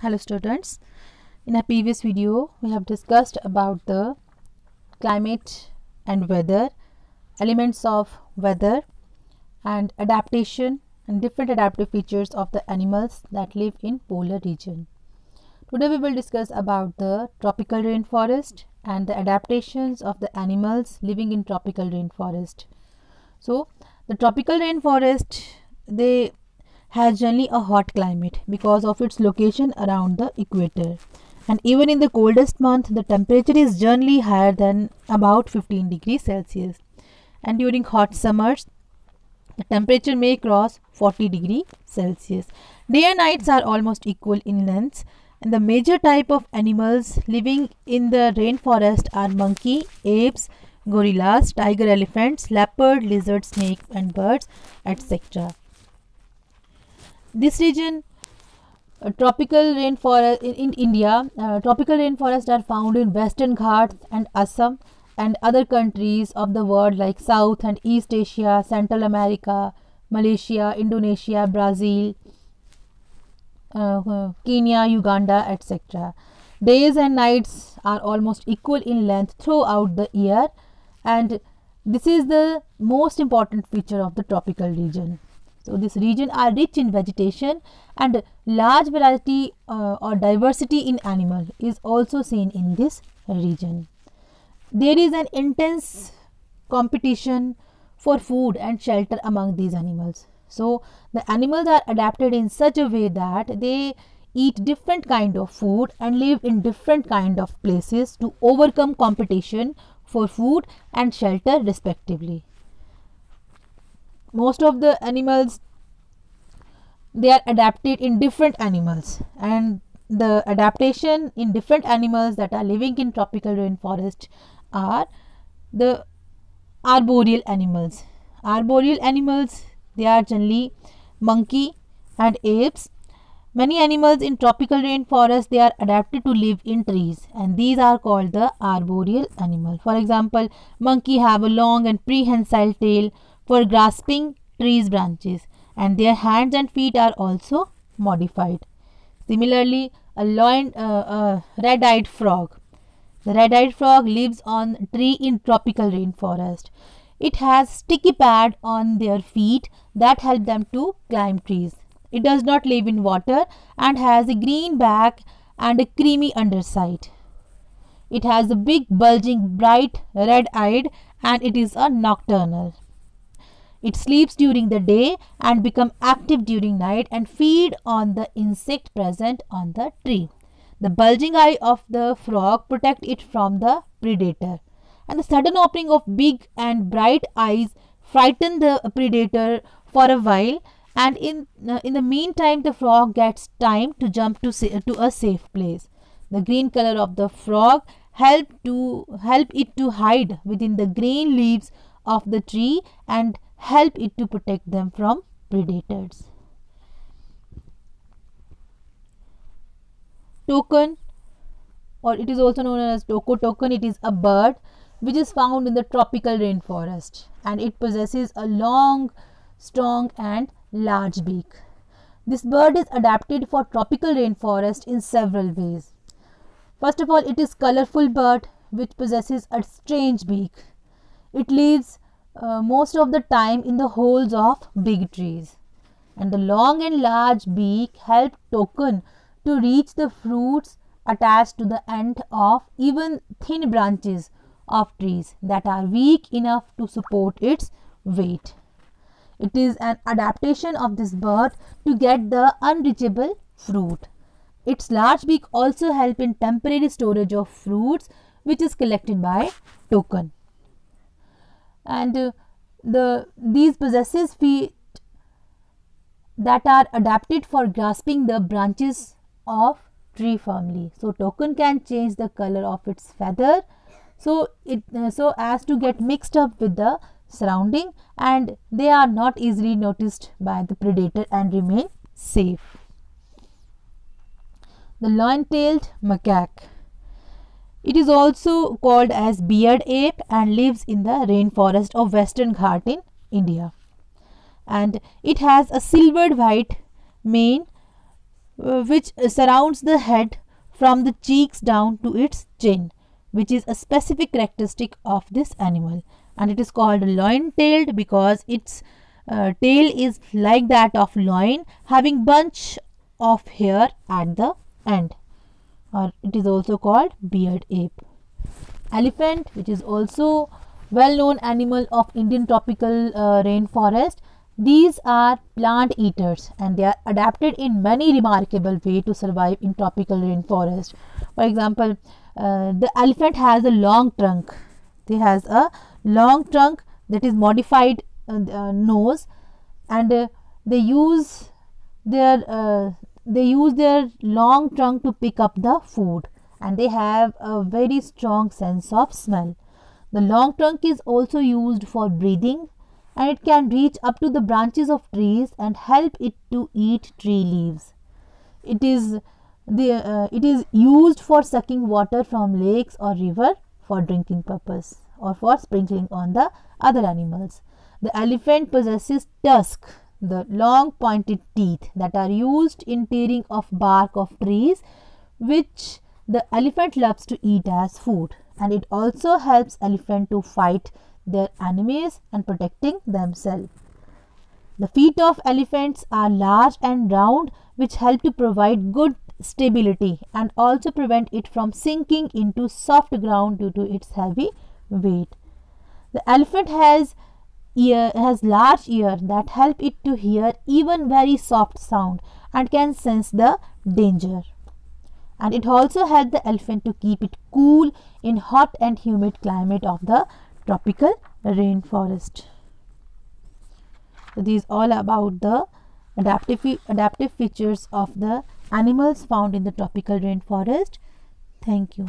Hello students, in a previous video we have discussed about the climate and weather, elements of weather and adaptation and different adaptive features of the animals that live in polar region. Today we will discuss about the tropical rainforest and the adaptations of the animals living in tropical rainforest. So the tropical rainforest, they has generally a hot climate because of its location around the equator, and even in the coldest month the temperature is generally higher than about 15 degrees Celsius, and during hot summers the temperature may cross 40 degrees Celsius. Day and nights are almost equal in length, and the major type of animals living in the rainforest are monkey, apes, gorillas, tiger, elephants, leopard, lizard, snake and birds, etc. This region, tropical rainforest in India, tropical rainforests are found in Western Ghats and Assam and other countries of the world like South and East Asia, Central America, Malaysia, Indonesia, Brazil, Kenya, Uganda, etc. Days and nights are almost equal in length throughout the year, and this is the most important feature of the tropical region. So this region are rich in vegetation, and large variety or diversity in animal is also seen in this region. There is an intense competition for food and shelter among these animals. So the animals are adapted in such a way that they eat different kind of food and live in different kind of places to overcome competition for food and shelter respectively. Most of the animals, they are adapted in different animals, and the adaptation in different animals that are living in tropical rainforest are the arboreal animals. Arboreal animals, they are generally monkey and apes. Many animals in tropical rainforest, they are adapted to live in trees, and these are called the arboreal animal. For example, monkey have a long and prehensile tail for grasping trees branches, and their hands and feet are also modified. Similarly, a red-eyed frog. The red-eyed frog lives on tree in tropical rainforest. It has sticky pad on their feet that help them to climb trees. It does not live in water and has a green back and a creamy underside. It has a big bulging bright red-eyed, and it is a nocturnal. It sleeps during the day and become active during night and feed on the insect present on the tree. The bulging eye of the frog protect it from the predator, and the sudden opening of big and bright eyes frighten the predator for a while, and in the meantime the frog gets time to jump to a safe place. The green color of the frog help it to hide within the green leaves of the tree and help it to protect them from predators. Toucan, or it is also known as toucan, it is a bird which is found in the tropical rainforest, and it possesses a long, strong and large beak. This bird is adapted for tropical rainforest in several ways. First of all, it is colorful bird which possesses a strange beak. It lives most of the time in the holes of big trees, and the long and large beak help toucan to reach the fruits attached to the end of even thin branches of trees that are weak enough to support its weight. It is an adaptation of this bird to get the unreachable fruit. Its large beak also help in temporary storage of fruits which is collected by toucan. And these possesses feet that are adapted for grasping the branches of tree firmly. So toucan can change the color of its feather so as to get mixed up with the surrounding, and they are not easily noticed by the predator and remain safe. The lion-tailed macaque. It is also called as beard ape and lives in the rainforest of Western Ghats in India. And it has a silvered white mane which surrounds the head from the cheeks down to its chin, which is a specific characteristic of this animal, and it is called loin-tailed because its tail is like that of loin, having bunch of hair at the end, or it is also called beard ape. Elephant, which is also well known animal of Indian tropical rainforest. These are plant eaters and they are adapted in many remarkable way to survive in tropical rainforest. For example, the elephant has a long trunk. They has a long trunk that is modified nose, and they use their long trunk to pick up the food, and they have a very strong sense of smell. The long trunk is also used for breathing, and it can reach up to the branches of trees and help it to eat tree leaves. It is used for sucking water from lakes or river for drinking purpose or for sprinkling on the other animals. The elephant possesses tusk, the long pointed teeth that are used in tearing of bark of trees, which the elephant loves to eat as food, and it also helps elephant to fight their enemies and protecting themselves. The feet of elephants are large and round, which help to provide good stability and also prevent it from sinking into soft ground due to its heavy weight. The elephant has large ears that help it to hear even very soft sound and can sense the danger. And it also helps the elephant to keep it cool in hot and humid climate of the tropical rainforest. So these all about the adaptive features of the animals found in the tropical rainforest. Thank you.